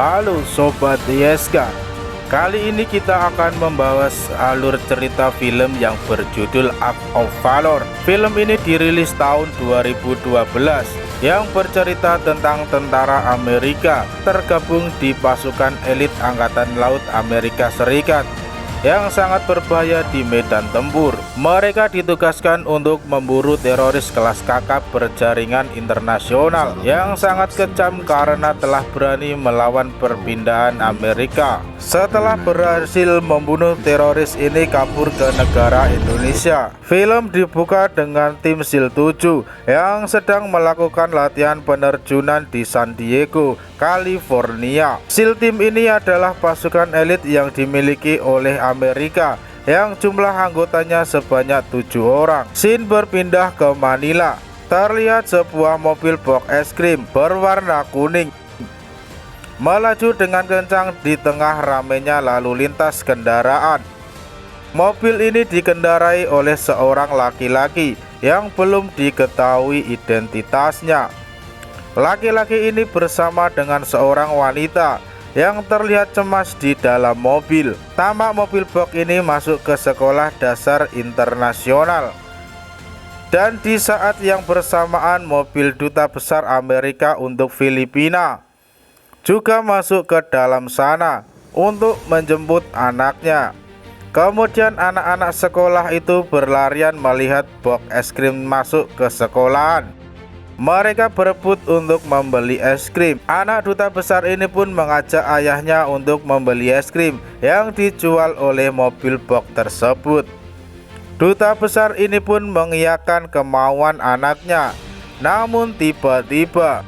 Halo Sobat ISK, kali ini kita akan membahas alur cerita film yang berjudul Act of Valor. Film ini dirilis tahun 2012 yang bercerita tentang tentara Amerika tergabung di pasukan elit Angkatan Laut Amerika Serikat yang sangat berbahaya di medan tempur. Mereka ditugaskan untuk memburu teroris kelas kakap berjaringan internasional yang sangat kejam karena telah berani melawan perpindahan Amerika. Setelah berhasil membunuh teroris ini kabur ke negara Indonesia, film dibuka dengan tim SEAL 7 yang sedang melakukan latihan penerjunan di San Diego, California. SEAL Team ini adalah pasukan elit yang dimiliki oleh Amerika yang jumlah anggotanya sebanyak 7 orang. Scene berpindah ke Manila. Terlihat sebuah mobil box es krim berwarna kuning melaju dengan kencang di tengah ramainya lalu lintas kendaraan. Mobil ini dikendarai oleh seorang laki-laki yang belum diketahui identitasnya. Laki-laki ini bersama dengan seorang wanita yang terlihat cemas di dalam mobil. Tamak mobil box ini masuk ke sekolah dasar internasional. Dan di saat yang bersamaan mobil duta besar Amerika untuk Filipina juga masuk ke dalam sana untuk menjemput anaknya. Kemudian anak-anak sekolah itu berlarian melihat box es krim masuk ke sekolahan. Mereka berebut untuk membeli es krim. Anak duta besar ini pun mengajak ayahnya untuk membeli es krim yang dijual oleh mobil box tersebut. Duta besar ini pun mengiyakan kemauan anaknya. Namun tiba-tiba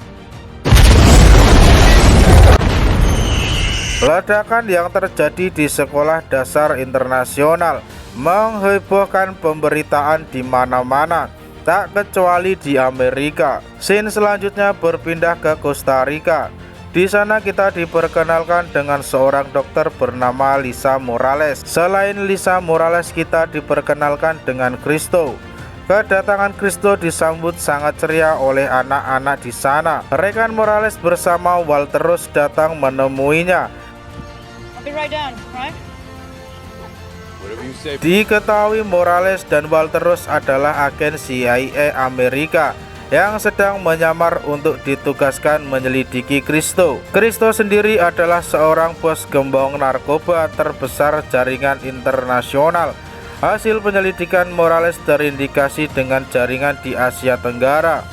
ledakan yang terjadi di sekolah dasar internasional menghebohkan pemberitaan di mana-mana, tak kecuali di Amerika. Scene selanjutnya berpindah ke Costa Rica. Di sana kita diperkenalkan dengan seorang dokter bernama Lisa Morales. Selain Lisa Morales, kita diperkenalkan dengan Kristo. Kedatangan Kristo disambut sangat ceria oleh anak-anak di sana. Rekan Morales bersama Walter Rose datang menemuinya. Diketahui Morales dan Walter Rose adalah agen CIA Amerika yang sedang menyamar untuk ditugaskan menyelidiki Kristo. Kristo sendiri adalah seorang bos gembong narkoba terbesar jaringan internasional. Hasil penyelidikan Morales terindikasi dengan jaringan di Asia Tenggara.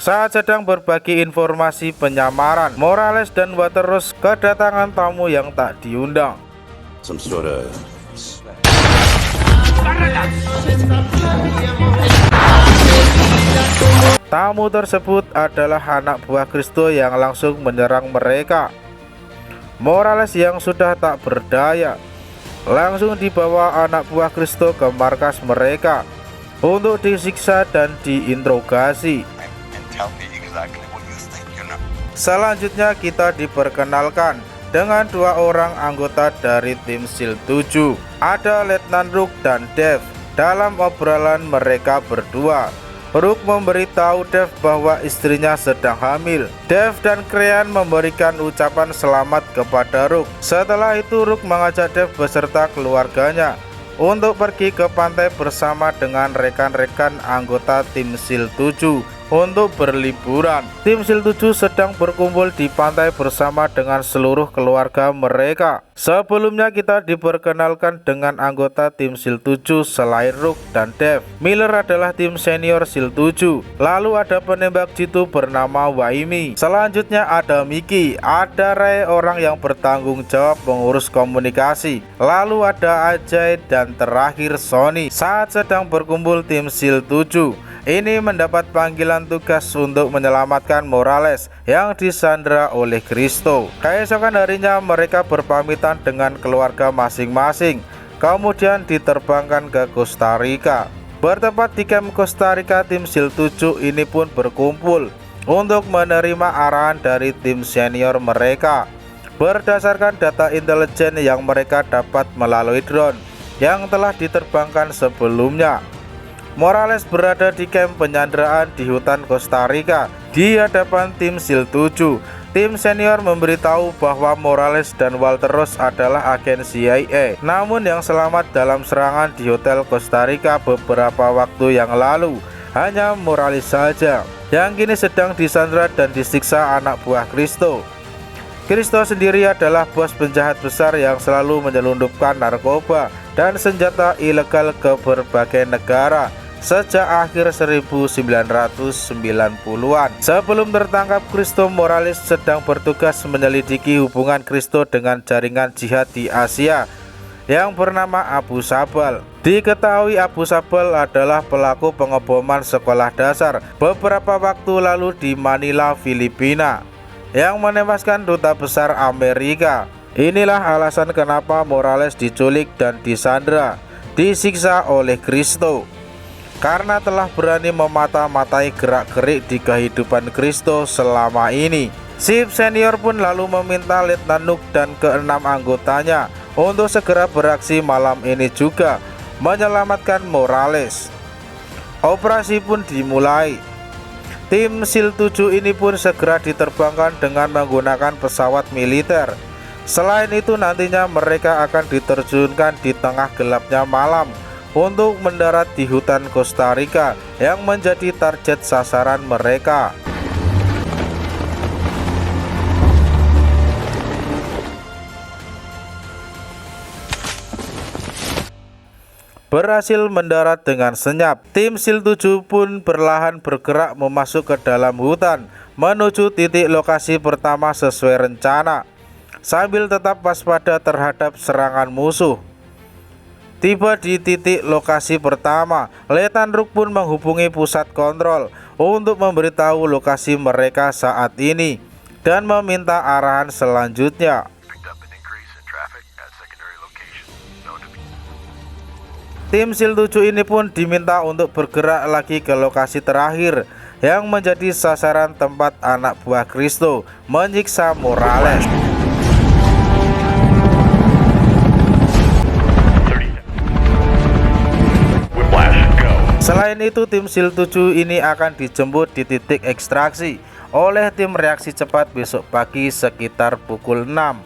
Saat sedang berbagi informasi penyamaran, Morales dan Walter Rose kedatangan tamu yang tak diundang. Tamu tersebut adalah anak buah Kristo yang langsung menyerang mereka. Morales yang sudah tak berdaya langsung dibawa anak buah Kristo ke markas mereka untuk disiksa dan diinterogasi. Selanjutnya kita diperkenalkan dengan dua orang anggota dari tim SEAL 7. Ada Letnan Rook dan Dave. Dalam obrolan mereka berdua, Rook memberitahu Dave bahwa istrinya sedang hamil. Dave dan Crean memberikan ucapan selamat kepada Rook. Setelah itu Rook mengajak Dave beserta keluarganya untuk pergi ke pantai bersama dengan rekan-rekan anggota tim SEAL 7 untuk berliburan. Tim SEAL 7 sedang berkumpul di pantai bersama dengan seluruh keluarga mereka. Sebelumnya kita diperkenalkan dengan anggota tim SEAL 7 selain Rook dan Dave. Miller adalah tim senior SEAL 7. Lalu ada penembak jitu bernama Waimi. Selanjutnya ada Mickey. Ada Ray, orang yang bertanggung jawab mengurus komunikasi. Lalu ada Ajay dan terakhir Sony. Saat sedang berkumpul tim SEAL 7 ini mendapat panggilan tugas untuk menyelamatkan Morales yang disandra oleh Kristo. Keesokan harinya mereka berpamitan dengan keluarga masing-masing, kemudian diterbangkan ke Costa Rica. Bertempat di camp Costa Rica, tim SEAL 7 ini pun berkumpul untuk menerima arahan dari tim senior mereka berdasarkan data intelijen yang mereka dapat melalui drone yang telah diterbangkan sebelumnya. Morales berada di kamp penyanderaan di hutan Costa Rica di hadapan tim SEAL 7 Tim senior memberitahu bahwa Morales dan Walter Rose adalah agen CIA, namun yang selamat dalam serangan di Hotel Costa Rica beberapa waktu yang lalu hanya Morales saja, yang kini sedang disandra dan disiksa anak buah Kristo. Kristo sendiri adalah bos penjahat besar yang selalu menyelundupkan narkoba dan senjata ilegal ke berbagai negara sejak akhir 1990-an. Sebelum tertangkap, Kristo Morales sedang bertugas menyelidiki hubungan Kristo dengan jaringan jihad di Asia yang bernama Abu Sabbal. Diketahui Abu Sabbal adalah pelaku pengeboman sekolah dasar beberapa waktu lalu di Manila, Filipina, yang menewaskan duta besar Amerika. Inilah alasan kenapa Morales diculik dan disandra, disiksa oleh Kristo, karena telah berani memata-matai gerak-gerik di kehidupan Kristo selama ini. Chief senior pun lalu meminta Letnan Nuk dan keenam anggotanya untuk segera beraksi malam ini juga menyelamatkan Morales. Operasi pun dimulai. Tim SEAL 7 ini pun segera diterbangkan dengan menggunakan pesawat militer. Selain itu nantinya mereka akan diterjunkan di tengah gelapnya malam untuk mendarat di hutan Costa Rica yang menjadi target sasaran mereka. Berhasil mendarat dengan senyap. Tim SEAL 7 pun perlahan bergerak memasuk ke dalam hutan menuju titik lokasi pertama sesuai rencana, sambil tetap waspada terhadap serangan musuh. Tiba di titik lokasi pertama, Letnan Rook pun menghubungi pusat kontrol untuk memberitahu lokasi mereka saat ini dan meminta arahan selanjutnya. Tim SEAL 7 ini pun diminta untuk bergerak lagi ke lokasi terakhir yang menjadi sasaran tempat anak buah Kristo menyiksa Morales. Selain itu, tim SEAL 7 ini akan dijemput di titik ekstraksi oleh tim reaksi cepat besok pagi sekitar pukul 6.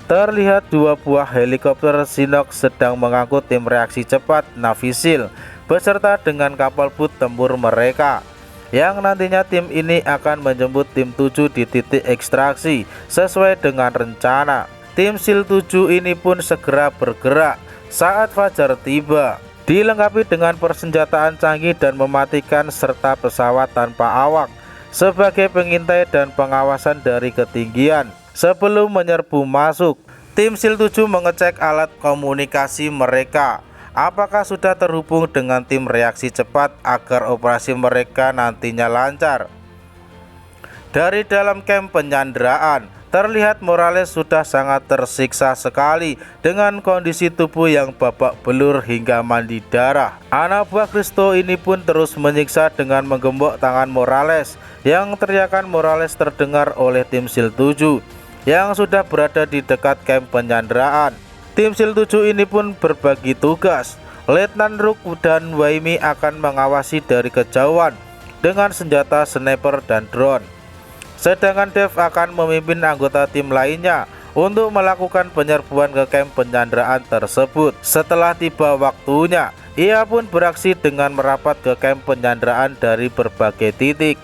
Terlihat dua buah helikopter Chinook sedang mengangkut tim reaksi cepat Navy SEAL beserta dengan kapal boot tempur mereka, yang nantinya tim ini akan menjemput tim 7 di titik ekstraksi sesuai dengan rencana. Tim SEAL 7 ini pun segera bergerak saat fajar tiba, dilengkapi dengan persenjataan canggih dan mematikan serta pesawat tanpa awak sebagai pengintai dan pengawasan dari ketinggian. Sebelum menyerbu masuk, tim SEAL 7 mengecek alat komunikasi mereka apakah sudah terhubung dengan tim reaksi cepat agar operasi mereka nantinya lancar. Dari dalam kamp penyanderaan, terlihat Morales sudah sangat tersiksa sekali dengan kondisi tubuh yang babak belur hingga mandi darah. Anak buah Kristo ini pun terus menyiksa dengan menggembok tangan Morales, yang teriakan Morales terdengar oleh tim SEAL 7 yang sudah berada di dekat kamp penyanderaan. Tim SEAL 7 ini pun berbagi tugas. Letnan Rook dan Waimi akan mengawasi dari kejauhan dengan senjata sniper dan drone, sedangkan Dev akan memimpin anggota tim lainnya untuk melakukan penyerbuan ke kamp penyanderaan tersebut. Setelah tiba waktunya, ia pun beraksi dengan merapat ke kamp penyanderaan dari berbagai titik.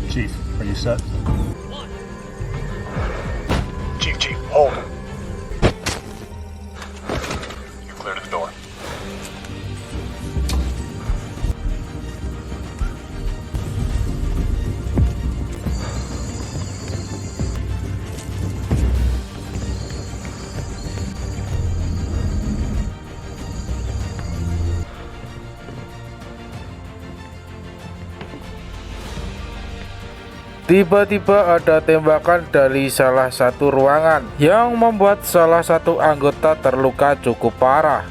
Chief, are you set? Chief, hold. You cleared the door. Tiba-tiba ada tembakan dari salah satu ruangan yang membuat salah satu anggota terluka cukup parah.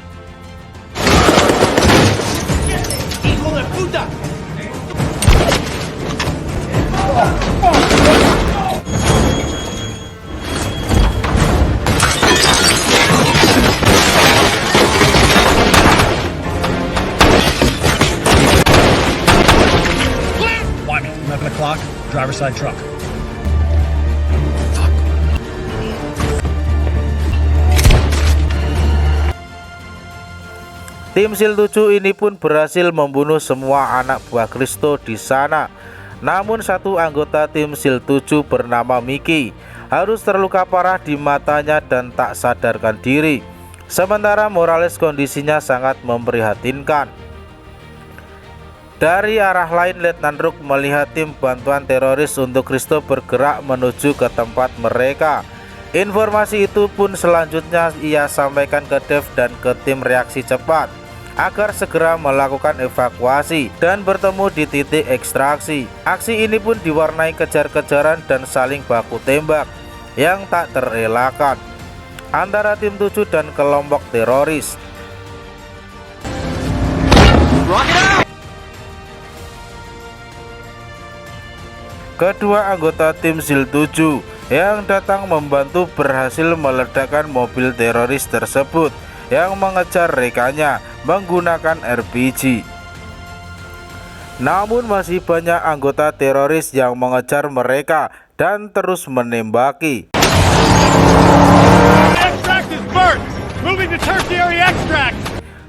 Wyman, 11 o'clock, driver's side truck. Tim SEAL 7 ini pun berhasil membunuh semua anak buah Kristo di sana. Namun satu anggota tim SEAL 7 bernama Mickey harus terluka parah di matanya dan tak sadarkan diri. Sementara Morales kondisinya sangat memprihatinkan. Dari arah lain, Letnan Rook melihat tim bantuan teroris untuk Kristo bergerak menuju ke tempat mereka. Informasi itu pun selanjutnya ia sampaikan ke Dave dan ke tim reaksi cepat agar segera melakukan evakuasi dan bertemu di titik ekstraksi. Aksi ini pun diwarnai kejar-kejaran dan saling baku tembak yang tak terelakkan antara tim 7 dan kelompok teroris. Kedua anggota tim SEAL 7 yang datang membantu berhasil meledakkan mobil teroris tersebut yang mengejar rekannya menggunakan RPG. Namun masih banyak anggota teroris yang mengejar mereka dan terus menembaki.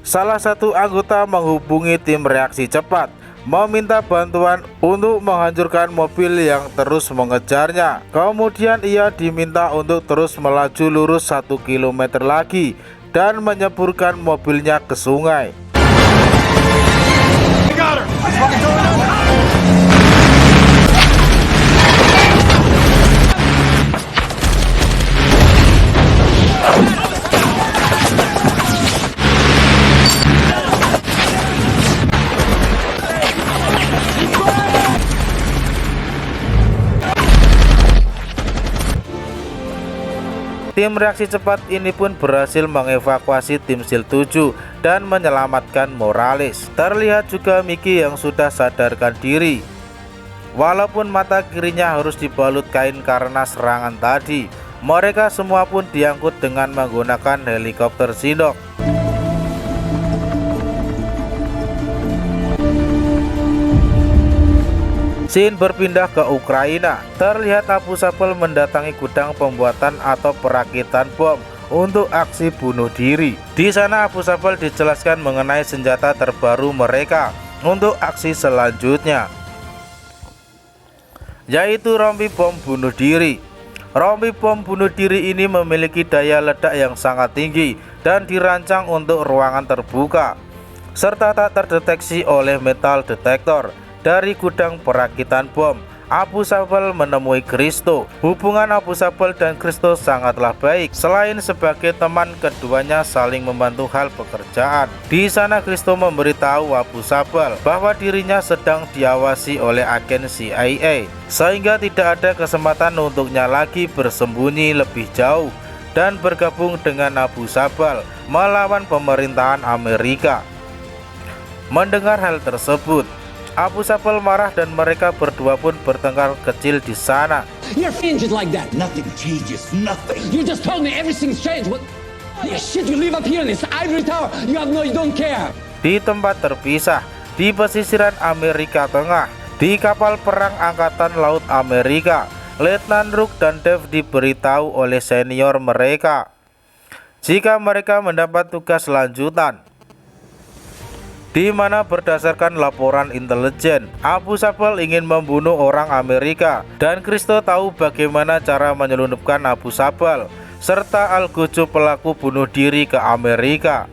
Salah satu anggota menghubungi tim reaksi cepat meminta bantuan untuk menghancurkan mobil yang terus mengejarnya. Kemudian ia diminta untuk terus melaju lurus 1 km lagi dan menyeburkan mobilnya ke sungai. Tim reaksi cepat ini pun berhasil mengevakuasi tim SEAL 7 dan menyelamatkan Morales. Terlihat juga Mickey yang sudah sadarkan diri. Walaupun mata kirinya harus dibalut kain karena serangan tadi, mereka semua pun diangkut dengan menggunakan helikopter Chinook. Scene berpindah ke Ukraina. Terlihat Abu Saffel mendatangi gudang pembuatan atau perakitan bom untuk aksi bunuh diri. Di sana Abu Saffel dijelaskan mengenai senjata terbaru mereka untuk aksi selanjutnya, yaitu rompi bom bunuh diri. Rompi bom bunuh diri ini memiliki daya ledak yang sangat tinggi dan dirancang untuk ruangan terbuka, serta tak terdeteksi oleh metal detektor. Dari gudang perakitan bom, Abu Saffel menemui Kristo. Hubungan Abu Saffel dan Kristo sangatlah baik. Selain sebagai teman, keduanya saling membantu hal pekerjaan. Di sana Kristo memberitahu Abu Saffel bahwa dirinya sedang diawasi oleh agen CIA, sehingga tidak ada kesempatan untuknya lagi bersembunyi lebih jauh dan bergabung dengan Abu Saffel melawan pemerintahan Amerika. Mendengar hal tersebut, Abu Saffel marah dan mereka berdua pun bertengkar kecil di sana. You're changed like that. Nothing changes, nothing. You just told me everything's changed. What? Yeah, shit, you live up here in this ivory tower. You don't care. Di tempat terpisah, di pesisiran Amerika Tengah, di kapal perang Angkatan Laut Amerika, Letnan Rook dan Dave diberitahu oleh senior mereka jika mereka mendapat tugas lanjutan, di mana berdasarkan laporan intelijen, Abu Saffel ingin membunuh orang Amerika dan Kristo tahu bagaimana cara menyelundupkan Abu Saffel serta algojo pelaku bunuh diri ke Amerika.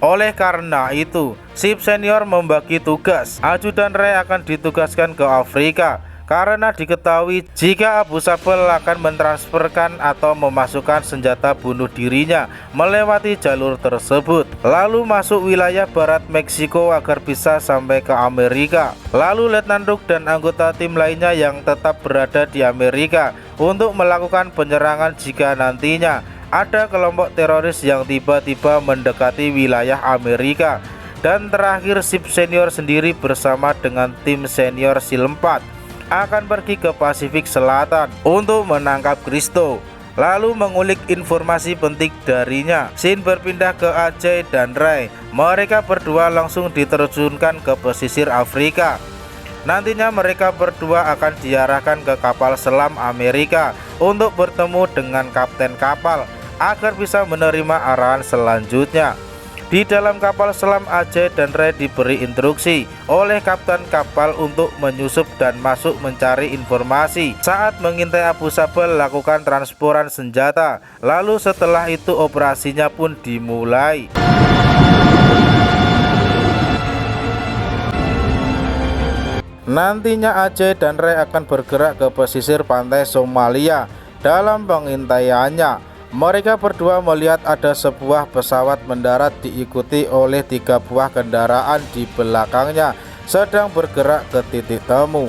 Oleh karena itu, Chief Senior membagi tugas. Ajudan Ray akan ditugaskan ke Afrika karena diketahui jika Abu Sabbal akan mentransferkan atau memasukkan senjata bunuh dirinya melewati jalur tersebut, lalu masuk wilayah barat Meksiko agar bisa sampai ke Amerika. Lalu Letnan Rook dan anggota tim lainnya yang tetap berada di Amerika untuk melakukan penyerangan jika nantinya ada kelompok teroris yang tiba-tiba mendekati wilayah Amerika. Dan terakhir, SEAL Senior sendiri bersama dengan tim senior SEAL 4 akan pergi ke Pasifik Selatan untuk menangkap Christo, lalu mengulik informasi penting darinya. Shin berpindah ke Ajay dan Ray. Mereka berdua langsung diterjunkan ke pesisir Afrika. Nantinya mereka berdua akan diarahkan ke kapal selam Amerika untuk bertemu dengan kapten kapal agar bisa menerima arahan selanjutnya. Di dalam kapal selam, Ajay dan Ray diberi instruksi oleh kapten kapal untuk menyusup dan masuk mencari informasi saat mengintai Abu Sabbal lakukan transporan senjata. Lalu setelah itu operasinya pun dimulai. Nantinya Ajay dan Ray akan bergerak ke pesisir pantai Somalia. Dalam pengintaiannya, mereka berdua melihat ada sebuah pesawat mendarat diikuti oleh 3 buah kendaraan di belakangnya sedang bergerak ke titik temu.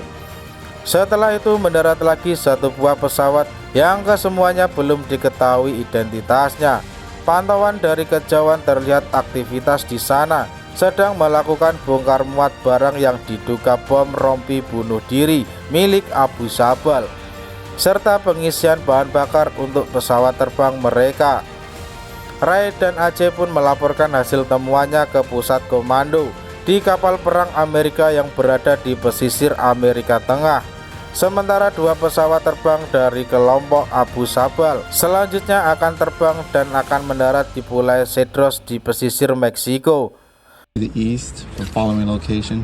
Setelah itu mendarat lagi 1 buah pesawat yang kesemuanya belum diketahui identitasnya. Pantauan dari kejauhan terlihat aktivitas di sana sedang melakukan bongkar muat barang yang diduga bom rompi bunuh diri milik Abu Sabbal, serta pengisian bahan bakar untuk pesawat terbang mereka. Ray dan Ajay pun melaporkan hasil temuannya ke pusat komando di kapal perang Amerika yang berada di pesisir Amerika Tengah. Sementara 2 pesawat terbang dari kelompok Abu Sabbal selanjutnya akan terbang dan akan mendarat di Pulau Cedros di pesisir Meksiko. The east, the following location.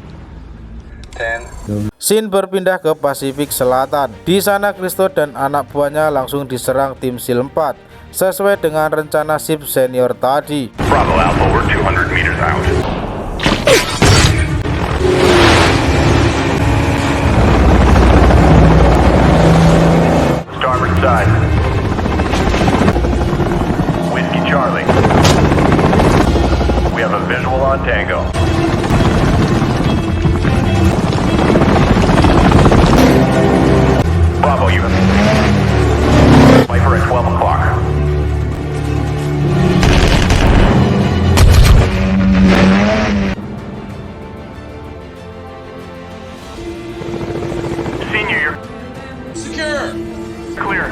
Shin berpindah ke Pasifik Selatan. Di sana Christo dan anak buahnya langsung diserang tim SEAL 4 sesuai dengan rencana SEAL Senior tadi. Bravo Alpha, we're 200 meters out. Starboard side. Whiskey Charlie. We have a visual on Tango. Bravo, you. Viper at 12 o'clock. Senior, Secure! clear.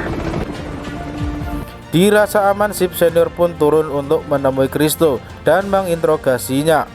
Dirasa aman, SEAL Senior pun turun untuk menemui Christo dan menginterogasinya.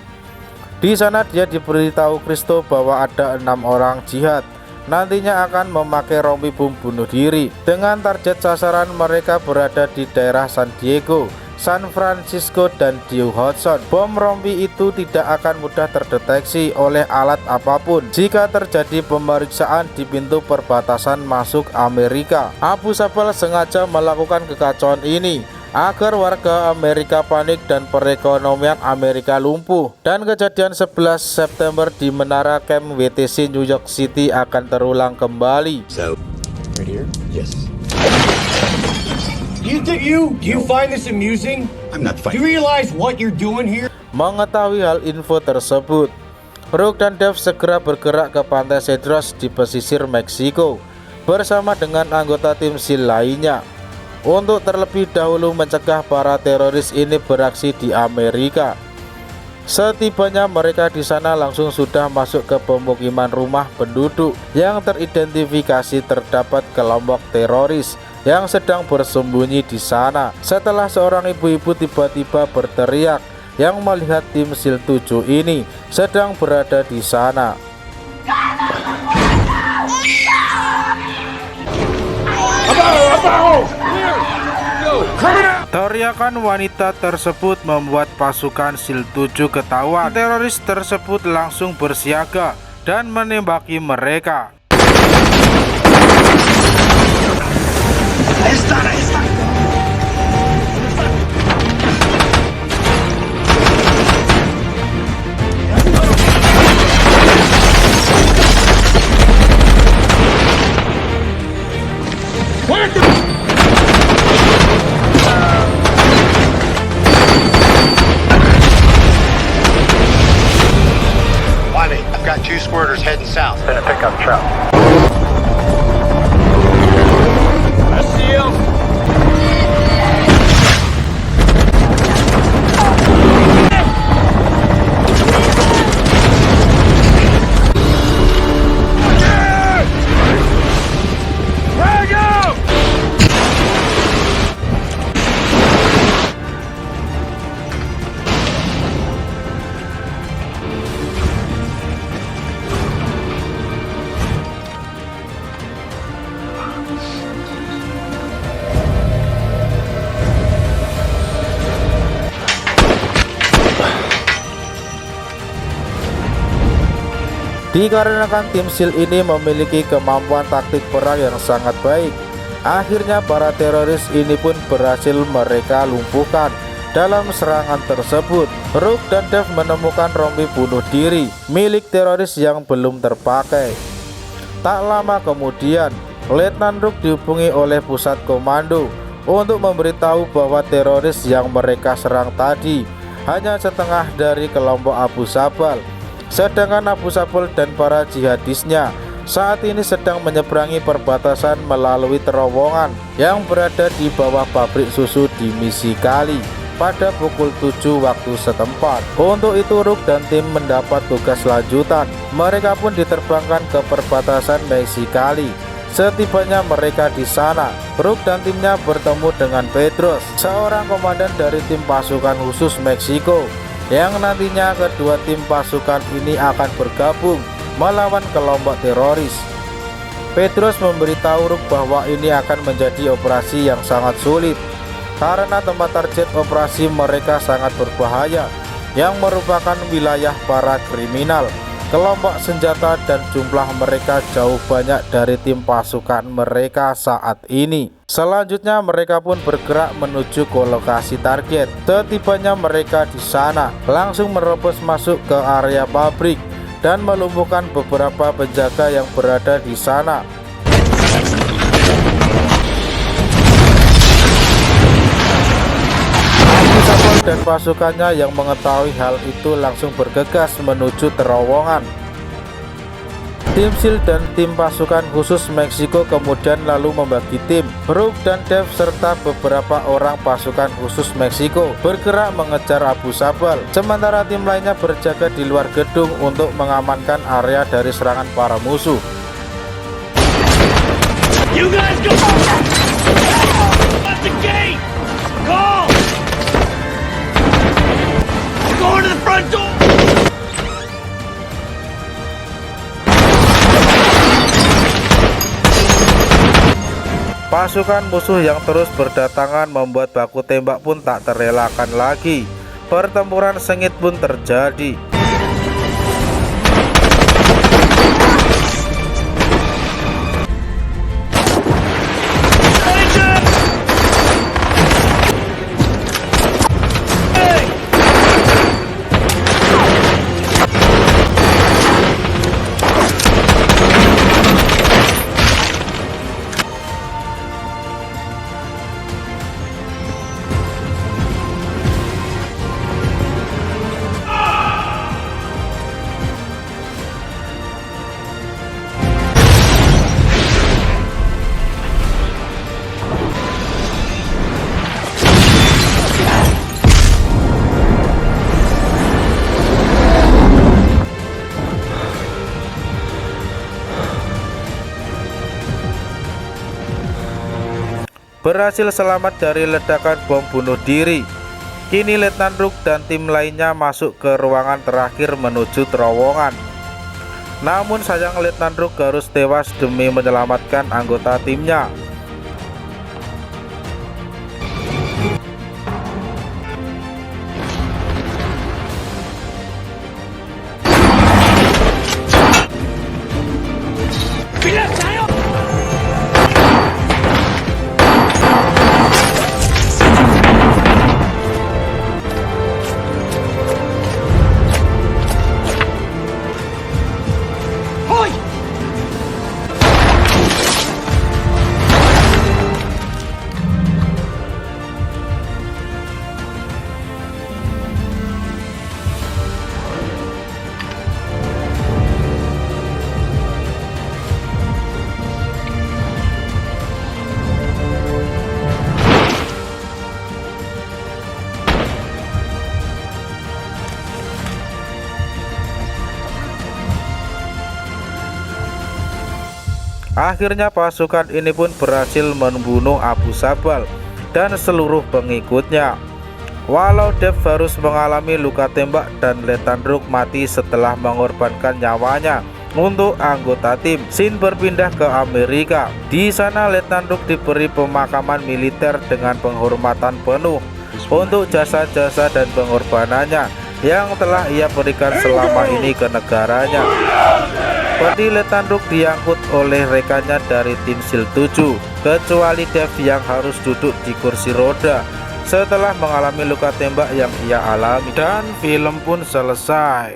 Di sana dia diberitahu Christo bahwa ada 6 orang jihad nantinya akan memakai rompi bom bunuh diri dengan target sasaran mereka berada di daerah San Diego, San Francisco, dan New Hudson. Bom rompi itu tidak akan mudah terdeteksi oleh alat apapun jika terjadi pemeriksaan di pintu perbatasan masuk Amerika. Abu Sabbal sengaja melakukan kekacauan ini agar warga Amerika panik dan perekonomian Amerika lumpuh, dan kejadian 11 September di Menara Camp WTC New York City akan terulang kembali. So, right here? Yes. Do you find this amusing? I'm not Do you fighting. realize what you're doing here? Mengetahui hal info tersebut, Rook dan Dave segera bergerak ke pantai Cedros di pesisir Meksiko bersama dengan anggota tim SEAL lainnya untuk terlebih dahulu mencegah para teroris ini beraksi di Amerika. Setibanya mereka di sana langsung sudah masuk ke pemukiman rumah penduduk yang teridentifikasi terdapat kelompok teroris yang sedang bersembunyi di sana. Setelah seorang ibu-ibu tiba-tiba berteriak yang melihat tim SEAL 7 ini sedang berada di sana. Teriakan wanita tersebut membuat pasukan SEAL 7 ketahuan. Teroris tersebut langsung bersiaga dan menembaki mereka. got 2 squirters heading south. Send a pickup truck. Dikarenakan tim SEAL ini memiliki kemampuan taktik perang yang sangat baik, akhirnya para teroris ini pun berhasil mereka lumpuhkan. Dalam serangan tersebut, Rook dan Dave menemukan rompi bunuh diri milik teroris yang belum terpakai. Tak lama kemudian, Letnan Rook dihubungi oleh pusat komando untuk memberitahu bahwa teroris yang mereka serang tadi hanya setengah dari kelompok Abu Sabbal. Sedangkan Abu Sabbal dan para jihadisnya saat ini sedang menyeberangi perbatasan melalui terowongan yang berada di bawah pabrik susu di Misi Kali pada pukul 7 waktu setempat. Untuk itu Rook dan tim mendapat tugas lanjutan. Mereka pun diterbangkan ke perbatasan Misi Kali. Setibanya mereka di sana, Rook dan timnya bertemu dengan Pedros, seorang komandan dari tim pasukan khusus Meksiko, yang nantinya kedua tim pasukan ini akan bergabung melawan kelompok teroris. Pedros memberitahu Rook bahwa ini akan menjadi operasi yang sangat sulit karena tempat target operasi mereka sangat berbahaya, yang merupakan wilayah para kriminal, kelompok senjata, dan jumlah mereka jauh banyak dari tim pasukan mereka saat ini. Selanjutnya mereka pun bergerak menuju ke lokasi target. Setibanya mereka di sana, langsung merobos masuk ke area pabrik dan melumpuhkan beberapa penjaga yang berada di sana. Abu Sabbal dan pasukannya yang mengetahui hal itu langsung bergegas menuju terowongan. Tim SEAL dan tim pasukan khusus Meksiko kemudian lalu membagi tim. Rook dan Dave serta beberapa orang pasukan khusus Meksiko bergerak mengejar Abu Sabbal, sementara tim lainnya berjaga di luar gedung untuk mengamankan area dari serangan para musuh. You guys go! At the gate! Go! Go to the front door! Pasukan musuh yang terus berdatangan membuat baku tembak pun tak terelakkan lagi. Pertempuran sengit pun terjadi. Berhasil selamat dari ledakan bom bunuh diri. Kini Letnan Rook dan tim lainnya masuk ke ruangan terakhir menuju terowongan. Namun sayang Letnan Rook harus tewas demi menyelamatkan anggota timnya. Akhirnya pasukan ini pun berhasil membunuh Abu Sabal dan seluruh pengikutnya. Walau Dave harus mengalami luka tembak dan Letnan Rook mati setelah mengorbankan nyawanya untuk anggota tim, Shin berpindah ke Amerika. Di sana Letnan Rook diberi pemakaman militer dengan penghormatan penuh untuk jasa-jasa dan pengorbanannya yang telah ia berikan selama ini ke negaranya. Peti Letnan Rook diangkut oleh rekannya dari tim SEAL 7, kecuali Dave yang harus duduk di kursi roda setelah mengalami luka tembak yang ia alami, dan film pun selesai.